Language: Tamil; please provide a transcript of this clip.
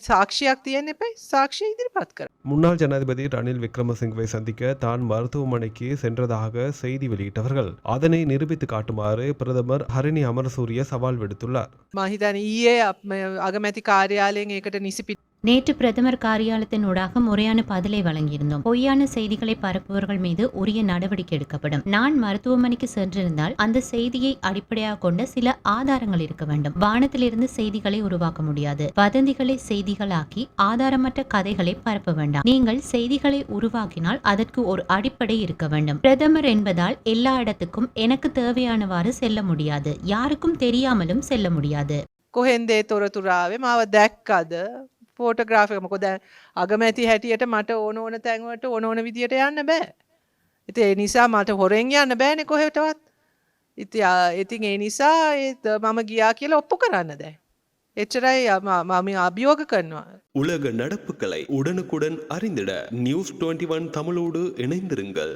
සාක්ෂියක් තියෙන්න එපයි. සාක්ෂි ඉදිරිපත් කරන්න. முன்னாள் ஜனாதிபதி ரணில் விக்ரமசிங்கவை சந்திக்க தான் மருத்துவமனைக்கு சென்றதாக செய்தி வெளியிட்டவர்கள் அதனை நிரூபித்து காட்டுமாறு பிரதமர் ஹரிணி அமரசூரிய சவால் விடுத்துள்ளார். මම හිතන්නේ ඊයේ අගමැති කාර්යාලයෙන් ඒකට නිසි நேற்று பிரதமர் காரியாலயத்தின் ஊடாக முறையான பதிலை வழங்கியிருந்தோம். பொய்யான செய்திகளை பரப்புவர்கள் மீது உரிய நடவடிக்கை எடுக்கப்படும். நான் மருத்துவமனைக்கு சென்றிருந்தால் அந்த செய்தியை அடிப்படையாக கொண்ட சில ஆதாரங்கள் இருக்க வேண்டும். வானத்திலிருந்து செய்திகளை உருவாக்க முடியாது. வதந்திகளை செய்திகளாக்கி ஆதாரமற்ற கதைகளை பரப்ப வேண்டாம். நீங்கள் செய்திகளை உருவாக்கினால் அதற்கு ஒரு அடிப்படை இருக்க வேண்டும். பிரதமர் என்பதால் எல்லா இடத்துக்கும் எனக்கு தேவையானவாறு செல்ல முடியாது. யாருக்கும் தெரியாமலும் செல்ல முடியாது. කොහෙන්ද ඒ තොරතුරාවේ මාව දැක්කද? ෆෝටෝග්‍රාෆ් එක මොකද අගමැති හැටියට මට ඕන තැන්වලට ඕන විදියට යන්න බෑ. ඉතින් ඒ නිසා මට හොරෙන් යන්න බෑනේ කොහෙටවත්. ඉතින් ඒ නිසා මම ගියා කියලා ඔප්පු කරන්න දැන්. එච්චරයි මම අභියෝග කරනවා. உலக நடப்புகளை உடனுக்குடன் அறிந்திட நியூஸ் 21 தமிழோடு இணைந்திருங்கள்.